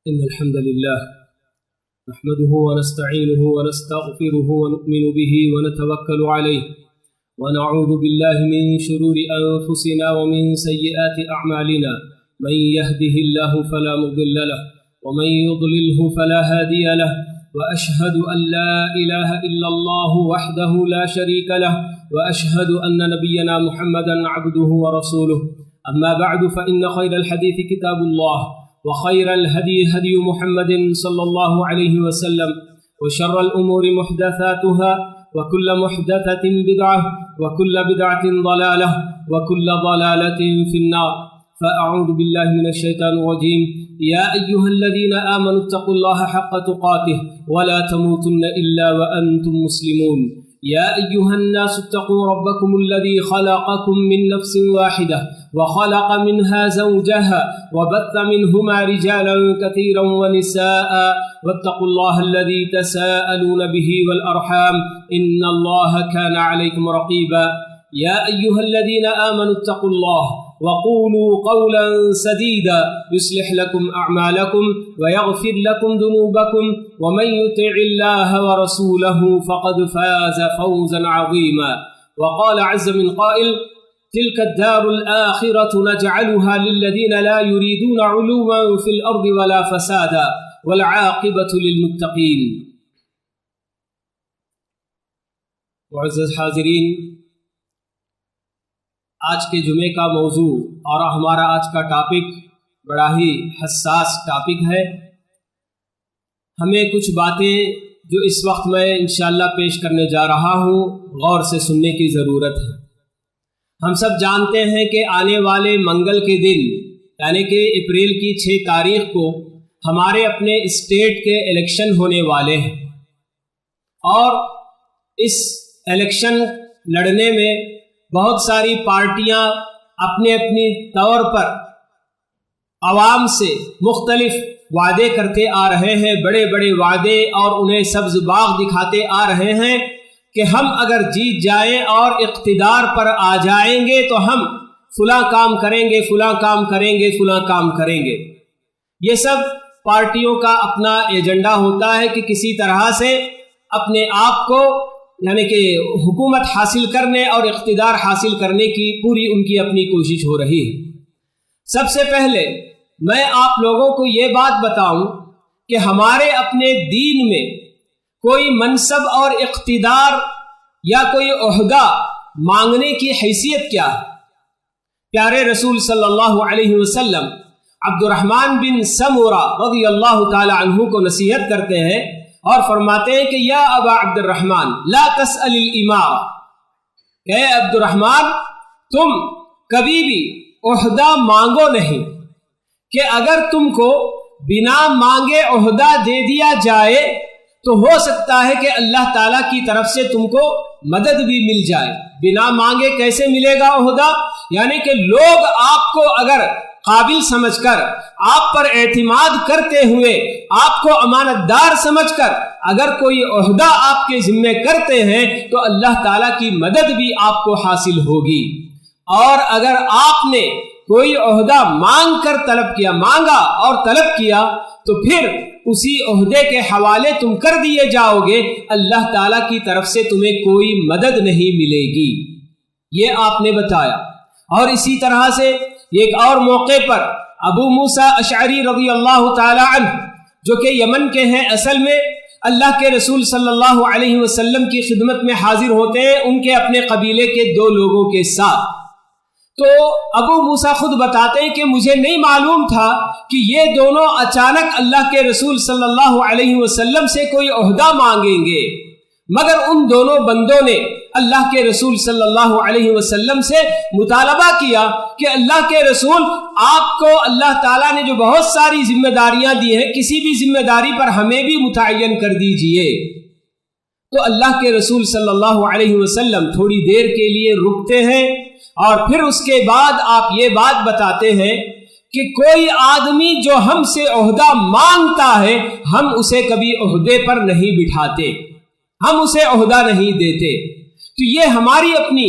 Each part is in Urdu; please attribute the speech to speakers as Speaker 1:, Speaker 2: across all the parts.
Speaker 1: إن الحمد لله نحمده ونستعينه ونستغفره ونؤمن به ونتوكل عليه ونعوذ بالله من شرور أنفسنا ومن سيئات أعمالنا من يهده الله فلا مضل له ومن يضلله فلا هادي له وأشهد أن لا إله إلا الله وحده لا شريك له وأشهد أن نبينا محمدا عبده ورسوله أما بعد فإن خير الحديث كتاب الله وخير الهدي هدي محمد صلى الله عليه وسلم وشر الأمور محدثاتها وكل محدثة بدعة وكل بدعة ضلالة وكل ضلالة في النار فأعوذ بالله من الشيطان الرجيم يا أيها الذين آمنوا اتقوا الله حق تقاته ولا تموتن إلا وأنتم مسلمون يا أيها الناس اتقوا ربكم الذي خلقكم من نفس واحدة وخلق منها زوجها وبث منهما رجالا كثيرا ونساء واتقوا الله الذي تساءلون به والأرحام إن الله كان عليكم رقيبا يا أيها الذين آمنوا اتقوا الله وقولوا قولا سديدا يصلح لكم أعمالكم ويغفر لكم ذنوبكم ومن يطع الله ورسوله فقد فاز فوزا عظيما وقال عز من قائل تلك الدار الآخرة نجعلها للذين لا يريدون علوا في الأرض ولا فسادا والعاقبة للمتقين. معزز حاضرین، آج کے جمعے کا موضوع اور ہمارا آج کا ٹاپک بڑا ہی حساس ٹاپک ہے. ہمیں کچھ باتیں جو اس وقت میں انشاءاللہ پیش کرنے جا رہا ہوں غور سے سننے کی ضرورت ہے. ہم سب جانتے ہیں کہ آنے والے منگل کے دن یعنی کہ اپریل کی 6 تاریخ کو ہمارے اپنے اسٹیٹ کے الیکشن ہونے والے ہیں، اور اس الیکشن لڑنے میں بہت ساری پارٹیاں اپنے اپنی طور پر عوام سے مختلف وعدے کرتے آ رہے ہیں، بڑے بڑے وعدے، اور انہیں سبز باغ دکھاتے آ رہے ہیں کہ ہم اگر جیت جائیں اور اقتدار پر آ جائیں گے تو ہم فلاں کام کریں گے، فلاں کام کریں گے، فلاں کام کریں گے. یہ سب پارٹیوں کا اپنا ایجنڈا ہوتا ہے کہ کسی طرح سے اپنے آپ کو یعنی کہ حکومت حاصل کرنے اور اقتدار حاصل کرنے کی پوری ان کی اپنی کوشش ہو رہی ہے. سب سے پہلے میں آپ لوگوں کو یہ بات بتاؤں کہ ہمارے اپنے دین میں کوئی منصب اور اقتدار یا کوئی عہدہ مانگنے کی حیثیت کیا ہے؟ پیارے رسول صلی اللہ علیہ وسلم عبد الرحمن بن سمورہ رضی اللہ تعالی عنہ کو نصیحت کرتے ہیں اور فرماتے ہیں کہ یا ابا عبد الرحمن لا تسأل الامام، اے عبد الرحمن تم کبھی بھی عہدہ مانگو نہیں، کہ اگر تم کو بنا مانگے عہدہ دے دیا جائے تو ہو سکتا ہے کہ اللہ تعالیٰ کی طرف سے تم کو مدد بھی مل جائے. بنا مانگے کیسے ملے گا عہدہ؟ یعنی کہ لوگ آپ کو اگر قابل سمجھ کر، آپ پر اعتماد کرتے ہوئے، آپ کو امانت دار سمجھ کر اگر کوئی عہدہ آپ کے ذمہ کرتے ہیں تو اللہ تعالیٰ کی مدد بھی آپ کو حاصل ہوگی. اور اگر آپ نے کوئی عہدہ مانگ کر طلب کیا، مانگا اور طلب کیا، تو پھر اسی عہدے کے حوالے تم کر دیے جاؤ گے، اللہ تعالیٰ کی طرف سے تمہیں کوئی مدد نہیں ملے گی. یہ آپ نے بتایا. اور اسی طرح سے ایک اور موقع پر ابو موسیٰ اشعری رضی اللہ تعالی عنہ جو کہ یمن کے ہیں، اصل میں اللہ کے رسول صلی اللہ علیہ وسلم کی خدمت میں حاضر ہوتے ہیں ان کے اپنے قبیلے کے 2 لوگوں کے ساتھ. تو ابو موسیٰ خود بتاتے ہیں کہ مجھے نہیں معلوم تھا کہ یہ دونوں اچانک اللہ کے رسول صلی اللہ علیہ وسلم سے کوئی عہدہ مانگیں گے، مگر ان دونوں بندوں نے اللہ کے رسول صلی اللہ علیہ وسلم سے مطالبہ کیا کہ اللہ کے رسول آپ کو اللہ تعالیٰ نے جو بہت ساری ذمہ داریاں دی ہیں، کسی بھی ذمہ داری پر ہمیں بھی متعین کر دیجئے. تو اللہ کے رسول صلی اللہ علیہ وسلم تھوڑی دیر کے لیے رکتے ہیں اور پھر اس کے بعد آپ یہ بات بتاتے ہیں کہ کوئی آدمی جو ہم سے عہدہ مانگتا ہے ہم اسے کبھی عہدے پر نہیں بٹھاتے، ہم اسے عہدہ نہیں دیتے. تو یہ ہماری اپنی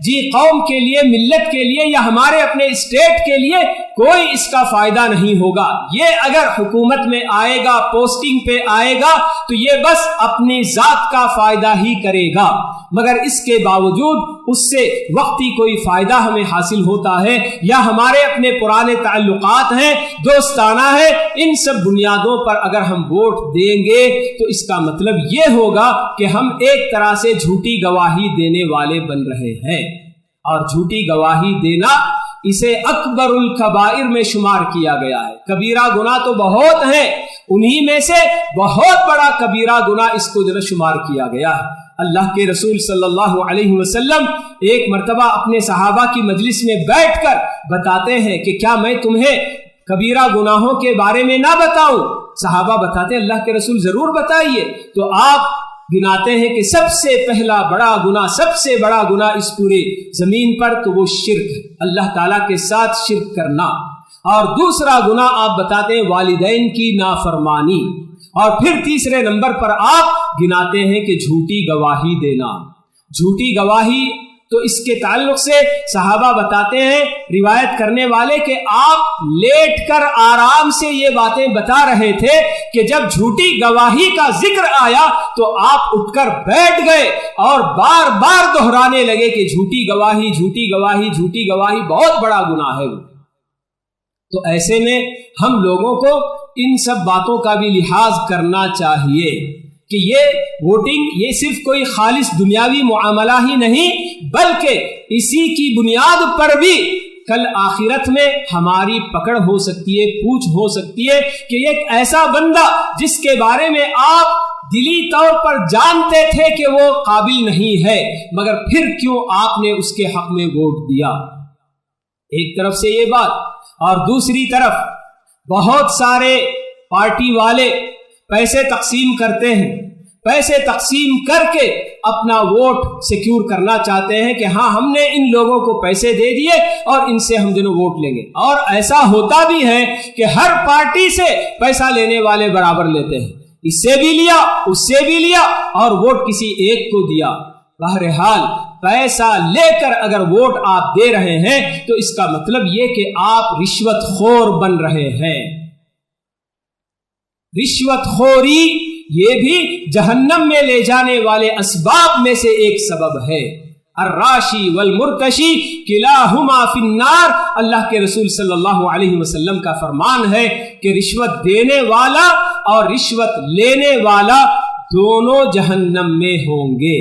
Speaker 1: جی قوم کے لیے، ملت کے لیے یا ہمارے اپنے اسٹیٹ کے لیے کوئی اس کا فائدہ نہیں ہوگا۔ یہ اگر حکومت میں آئے گا، پوسٹنگ پہ آئے گا تو یہ بس اپنی ذات کا فائدہ ہی کرے گا، مگر اس کے باوجود اس سے وقتی کوئی فائدہ ہمیں حاصل ہوتا ہے یا ہمارے اپنے پرانے تعلقات ہیں، دوستانہ ہے، ان سب بنیادوں پر اگر ہم ووٹ دیں گے تو اس کا مطلب یہ ہوگا کہ ہم ایک طرح سے جھوٹی گواہی دینے والے بن رہے ہیں، اور جھوٹی گواہی دینا اسے اکبر الکبائر میں شمار کیا گیا ہے۔ کبیرہ گناہ تو بہت ہیں، انہی میں سے بہت بڑا کبیرہ گناہ اس کو جو شمار کیا گیا ہے۔ اللہ کے رسول صلی اللہ علیہ وسلم ایک مرتبہ اپنے صحابہ کی مجلس میں بیٹھ کر بتاتے ہیں کہ کیا میں تمہیں کبیرہ گناہوں کے بارے میں نہ بتاؤں؟ صحابہ بتاتے ہیں اللہ کے رسول ضرور بتائیے۔ تو آپ گناتے ہیں کہ سب سے پہلا بڑا گناہ، سب سے بڑا گناہ اس پوری زمین پر تو وہ شرک ہے، اللہ تعالیٰ کے ساتھ شرک کرنا، اور دوسرا گناہ آپ بتاتے ہیں والدین کی نافرمانی، اور پھر تیسرے نمبر پر آپ گناتے ہیں کہ جھوٹی گواہی دینا۔ جھوٹی گواہی تو اس کے تعلق سے صحابہ بتاتے ہیں، روایت کرنے والے، کہ آپ لیٹ کر آرام سے یہ باتیں بتا رہے تھے کہ جب جھوٹی گواہی کا ذکر آیا تو آپ اٹھ کر بیٹھ گئے اور بار بار دہرانے لگے کہ جھوٹی گواہی، جھوٹی گواہی، جھوٹی گواہی بہت بڑا گناہ ہے وہ۔ تو ایسے میں ہم لوگوں کو ان سب باتوں کا بھی لحاظ کرنا چاہیے کہ یہ ووٹنگ یہ صرف کوئی خالص دنیاوی معاملہ ہی نہیں، بلکہ اسی کی بنیاد پر بھی کل آخرت میں ہماری پکڑ ہو سکتی ہے، پوچھ ہو سکتی ہے کہ ایک ایسا بندہ جس کے بارے میں آپ دلی طور پر جانتے تھے کہ وہ قابل نہیں ہے، مگر پھر کیوں آپ نے اس کے حق میں ووٹ دیا۔ ایک طرف سے یہ بات، اور دوسری طرف بہت سارے پارٹی والے پیسے تقسیم کرتے ہیں، پیسے تقسیم کر کے اپنا ووٹ سیکیور کرنا چاہتے ہیں کہ ہاں ہم نے ان لوگوں کو پیسے دے دیے اور ان سے ہم دونوں ووٹ لیں گے۔ اور ایسا ہوتا بھی ہے کہ ہر پارٹی سے پیسہ لینے والے برابر لیتے ہیں، اس سے بھی لیا، اس سے بھی لیا، اور ووٹ کسی ایک کو دیا۔ بہرحال پیسہ لے کر اگر ووٹ آپ دے رہے ہیں تو اس کا مطلب یہ کہ آپ رشوت خور بن رہے ہیں۔ رشوت خوری یہ بھی جہنم میں لے جانے والے اسباب میں سے ایک سبب ہے۔ الراشی والمرتشی کلاہما فی النار، اللہ کے رسول صلی اللہ علیہ وسلم کا فرمان ہے کہ رشوت دینے والا اور رشوت لینے والا دونوں جہنم میں ہوں گے۔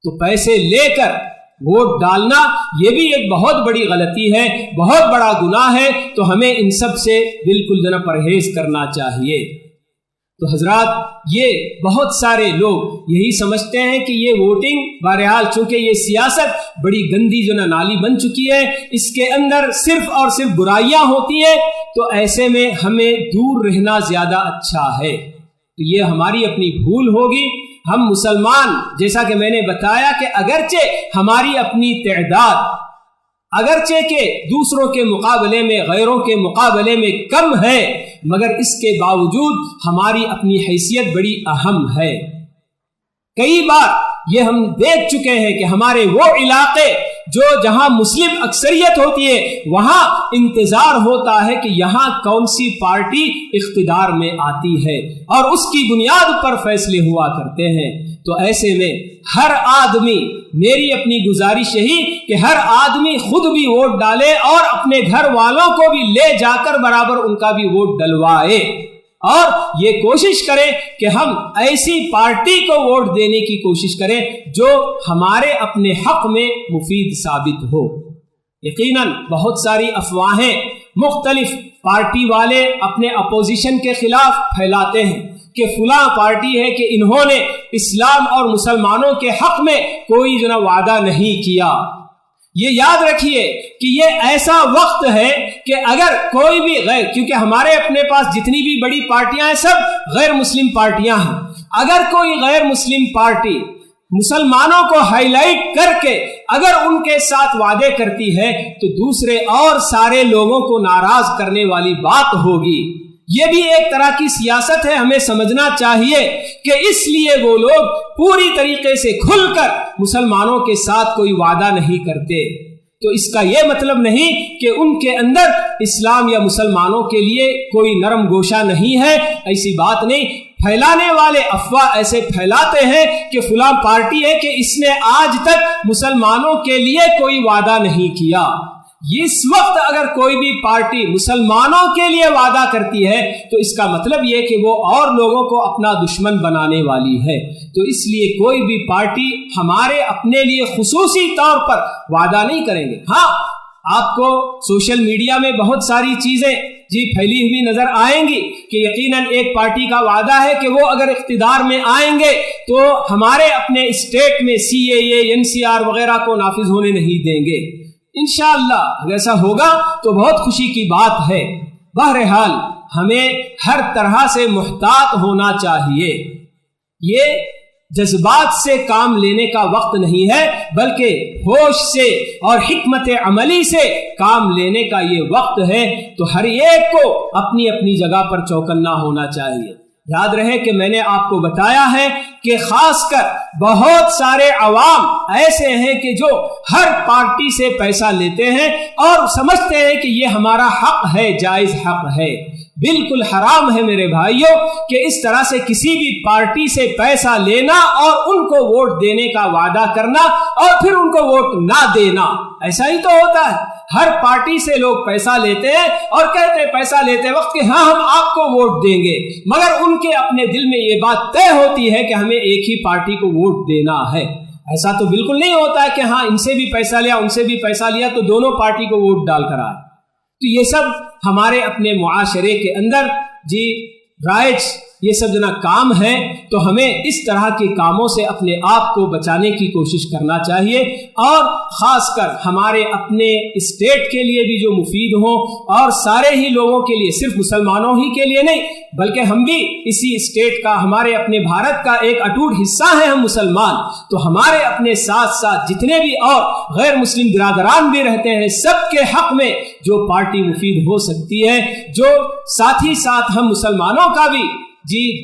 Speaker 1: تو پیسے لے کر ووٹ ڈالنا یہ بھی ایک بہت بڑی غلطی ہے، بہت بڑا گناہ ہے، تو ہمیں ان سب سے بالکل پرہیز کرنا چاہیے۔ تو حضرات، یہ بہت سارے لوگ یہی سمجھتے ہیں کہ یہ ووٹنگ، بہرحال چونکہ یہ سیاست بڑی گندی نالی بن چکی ہے، اس کے اندر صرف اور صرف برائیاں ہوتی ہیں، تو ایسے میں ہمیں دور رہنا زیادہ اچھا ہے۔ تو یہ ہماری اپنی بھول ہوگی۔ ہم مسلمان، جیسا کہ میں نے بتایا کہ اگرچہ ہماری اپنی تعداد اگرچہ کہ دوسروں کے مقابلے میں، غیروں کے مقابلے میں کم ہے، مگر اس کے باوجود ہماری اپنی حیثیت بڑی اہم ہے۔ کئی بار یہ ہم دیکھ چکے ہیں کہ ہمارے وہ علاقے جہاں مسلم اکثریت ہوتی ہے، وہاں انتظار ہوتا ہے کہ یہاں کون سی پارٹی اقتدار میں آتی ہے، اور اس کی بنیاد پر فیصلے ہوا کرتے ہیں۔ تو ایسے میں ہر آدمی، میری اپنی گزارش یہی کہ ہر آدمی خود بھی ووٹ ڈالے اور اپنے گھر والوں کو بھی لے جا کر برابر ان کا بھی ووٹ ڈلوائے، اور یہ کوشش کریں کہ ہم ایسی پارٹی کو ووٹ دینے کی کوشش کریں جو ہمارے اپنے حق میں مفید ثابت ہو۔ یقیناً بہت ساری افواہیں مختلف پارٹی والے اپنے اپوزیشن کے خلاف پھیلاتے ہیں کہ فلاں پارٹی ہے کہ انہوں نے اسلام اور مسلمانوں کے حق میں کوئی وعدہ نہیں کیا۔ یہ یاد رکھیے کہ یہ ایسا وقت ہے کہ اگر کوئی بھی کیونکہ ہمارے اپنے پاس جتنی بھی بڑی پارٹیاں ہیں سب غیر مسلم پارٹیاں ہیں، اگر کوئی غیر مسلم پارٹی مسلمانوں کو ہائی لائٹ کر کے اگر ان کے ساتھ وعدے کرتی ہے تو دوسرے اور سارے لوگوں کو ناراض کرنے والی بات ہوگی۔ یہ بھی ایک طرح کی سیاست ہے. ہمیں سمجھنا چاہیے کہ اس لیے وہ لوگ پوری طریقے سے کھل کر مسلمانوں کے ساتھ کوئی وعدہ نہیں کرتے. تو اس کا یہ مطلب نہیں کہ ان کے اندر اسلام یا مسلمانوں کے لیے کوئی نرم گوشہ نہیں ہے، ایسی بات نہیں. پھیلانے والے افواہ ایسے پھیلاتے ہیں کہ فلاں پارٹی ہے کہ اس نے آج تک مسلمانوں کے لیے کوئی وعدہ نہیں کیا. اس وقت اگر کوئی بھی پارٹی مسلمانوں کے لیے وعدہ کرتی ہے تو اس کا مطلب یہ کہ وہ اور لوگوں کو اپنا دشمن بنانے والی ہے. تو اس لیے کوئی بھی پارٹی ہمارے اپنے لیے خصوصی طور پر وعدہ نہیں کریں گے. ہاں، آپ کو سوشل میڈیا میں بہت ساری چیزیں پھیلی ہوئی نظر آئیں گی کہ یقیناً ایک پارٹی کا وعدہ ہے کہ وہ اگر اقتدار میں آئیں گے تو ہمارے اپنے اسٹیٹ میں CAA NCR وغیرہ کو نافذ ہونے نہیں دیں گے. انشاءاللہ اگر ایسا ہوگا تو بہت خوشی کی بات ہے. بہرحال ہمیں ہر طرح سے محتاط ہونا چاہیے. یہ جذبات سے کام لینے کا وقت نہیں ہے، بلکہ ہوش سے اور حکمت عملی سے کام لینے کا یہ وقت ہے. تو ہر ایک کو اپنی اپنی جگہ پر چوکنا ہونا چاہیے. یاد رہے کہ میں نے آپ کو بتایا ہے کہ خاص کر بہت سارے عوام ایسے ہیں کہ جو ہر پارٹی سے پیسہ لیتے ہیں اور سمجھتے ہیں کہ یہ ہمارا حق ہے، جائز حق ہے. بالکل حرام ہے میرے بھائیوں کہ اس طرح سے کسی بھی پارٹی سے پیسہ لینا اور ان کو ووٹ دینے کا وعدہ کرنا اور پھر ان کو ووٹ نہ دینا. ایسا ہی تو ہوتا ہے. ہر پارٹی سے لوگ پیسہ لیتے ہیں اور کہتے ہیں پیسہ لیتے وقت کہ ہاں ہم آپ کو ووٹ دیں گے، مگر ان کے اپنے دل میں یہ بات طے ہوتی ہے کہ ہمیں ایک ہی پارٹی کو ووٹ دینا ہے. ایسا تو بالکل نہیں ہوتا ہے کہ ہاں ان سے بھی پیسہ لیا ان سے بھی پیسہ لیا تو دونوں پارٹی کو ووٹ ڈال کر آئے. تو یہ سب ہمارے اپنے معاشرے کے اندر رائج یہ سب جنا کام ہے. تو ہمیں اس طرح کے کاموں سے اپنے آپ کو بچانے کی کوشش کرنا چاہیے اور خاص کر ہمارے اپنے اسٹیٹ کے لیے بھی جو مفید ہوں اور سارے ہی لوگوں کے لیے، صرف مسلمانوں ہی کے لیے نہیں بلکہ ہم بھی اسی اسٹیٹ کا، ہمارے اپنے بھارت کا ایک اٹوٹ حصہ ہیں ہم مسلمان. تو ہمارے اپنے ساتھ ساتھ جتنے بھی اور غیر مسلم برادران بھی رہتے ہیں، سب کے حق میں جو پارٹی مفید ہو سکتی ہے، جو ساتھ ہی ساتھ ہم مسلمانوں کا بھی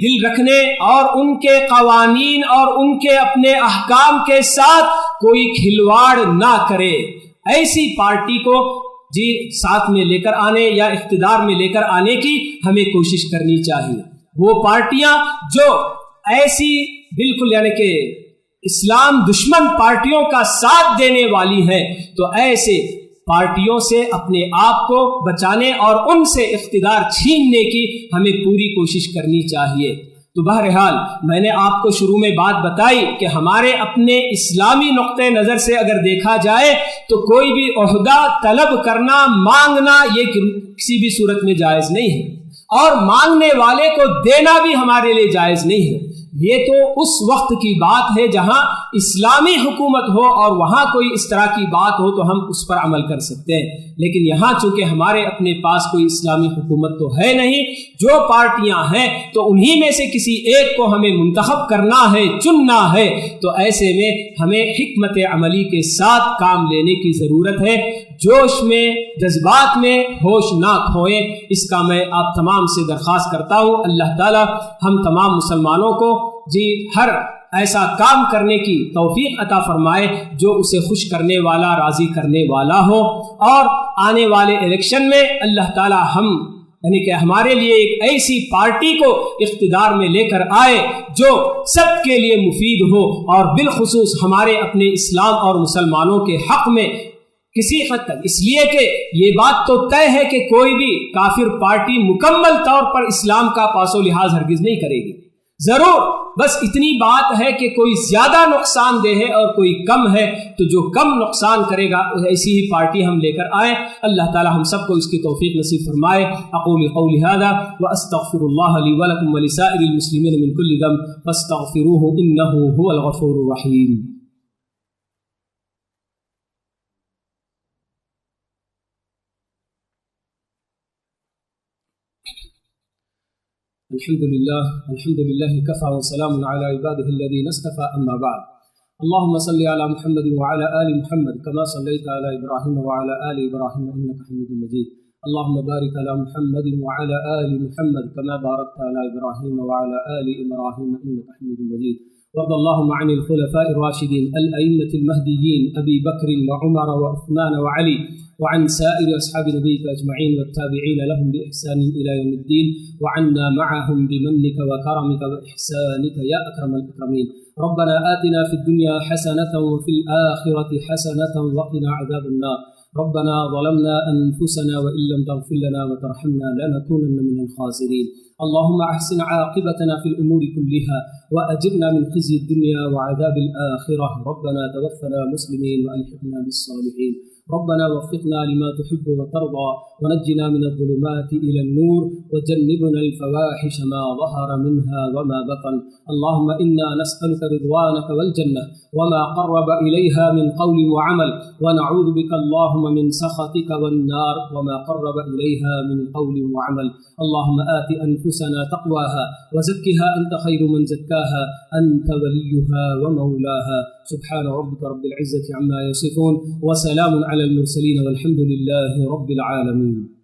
Speaker 1: دل رکھنے اور ان کے قوانین اور ان کے اپنے احکام کے ساتھ کوئی کھلواڑ نہ کرے، ایسی پارٹی کو ساتھ میں لے کر آنے یا اقتدار میں لے کر آنے کی ہمیں کوشش کرنی چاہیے. وہ پارٹیاں جو ایسی بالکل یعنی کہ اسلام دشمن پارٹیوں کا ساتھ دینے والی ہیں، تو ایسے پارٹیوں سے اپنے آپ کو بچانے اور ان سے اقتدار چھیننے کی ہمیں پوری کوشش کرنی چاہیے. تو بہرحال میں نے آپ کو شروع میں بات بتائی کہ ہمارے اپنے اسلامی نقطۂ نظر سے اگر دیکھا جائے تو کوئی بھی عہدہ طلب کرنا، مانگنا یہ کسی بھی صورت میں جائز نہیں ہے اور مانگنے والے کو دینا بھی ہمارے لیے جائز نہیں ہے. یہ تو اس وقت کی بات ہے جہاں اسلامی حکومت ہو اور وہاں کوئی اس طرح کی بات ہو تو ہم اس پر عمل کر سکتے ہیں. لیکن یہاں چونکہ ہمارے اپنے پاس کوئی اسلامی حکومت تو ہے نہیں، جو پارٹیاں ہیں تو انہی میں سے کسی ایک کو ہمیں منتخب کرنا ہے، چننا ہے. تو ایسے میں ہمیں حکمت عملی کے ساتھ کام لینے کی ضرورت ہے. جوش میں، جذبات میں ہوش نہ کھوئیں، اس کا میں آپ تمام سے درخواست کرتا ہوں. اللہ تعالی ہم تمام مسلمانوں کو ہر ایسا کام کرنے کی توفیق عطا فرمائے جو اسے خوش کرنے والا، راضی کرنے والا ہو. اور آنے والے الیکشن میں اللہ تعالی یعنی کہ ہمارے لیے ایک ایسی پارٹی کو اقتدار میں لے کر آئے جو سب کے لیے مفید ہو اور بالخصوص ہمارے اپنے اسلام اور مسلمانوں کے حق میں کسی حد تک. اس لیے کہ یہ بات تو طے ہے کہ کوئی بھی کافر پارٹی مکمل طور پر اسلام کا پاس و لحاظ ہرگز نہیں کرے گی. ضرور بس اتنی بات ہے کہ کوئی زیادہ نقصان دہ ہے اور کوئی کم ہے، تو جو کم نقصان کرے گا ایسی ہی پارٹی ہم لے کر آئیں. اللہ تعالی ہم سب کو اس کی توفیق نصیب فرمائے. اقول قولی ھذا واستغفر اللہ لی ولکم ولسائر المسلمین من کل ذنب فاستغفروہ انہ ھو الغفور الرحیم. الحمد للہ کفا وسلام علی عباده الذین اصطفى اما بعد. اللهم صل على محمد وعلى آل محمد كما صليت على ابراہیم وعلى آل ابراہیم انك حمید مجید. اللهم بارك على محمد وعلى آل محمد كما باركت على إبراهيم وعلى آل إبراهيم إنك حميد مجيد. وارض اللهم عن الخلفاء الراشدين الأئمة المهديين أبي بكر وعمر وعثمان وعلي وعن سائر أصحاب نبيك أجمعين والتابعين لهم بإحسان إلى يوم الدين وعنا معهم بمنك وكرمك وإحسانك يا أكرم الأكرمين. ربنا آتنا في الدنيا حسنة وفي الآخرة حسنة وقنا عذاب النار. ربنا ظلمنا أنفسنا وإن لم تغفر لنا وترحمنا لنكونن من الخاسرين. اللهم أحسن عاقبتنا في الأمور كلها وأجرنا من خزي الدنيا وعذاب الآخرة. ربنا توفنا مسلمين وألحقنا بالصالحين. ربنا وفقنا لما تحب وترضى ونجنا من الظلمات إلى النور وجنبنا الفواحش ما ظهر منها وما بطن. اللهم إنا نسألك رضوانك والجنة وما قرب إليها من قول وعمل ونعوذ بك اللهم من سخطك والنار وما قرب إليها من قول وعمل. اللهم آت أنفسنا تقواها وزكها أنت خير من زكاها أنت وليها ومولاها. سبحان ربك رب العزة عما يصفون وسلام على المرسلين والحمد لله رب العالمين.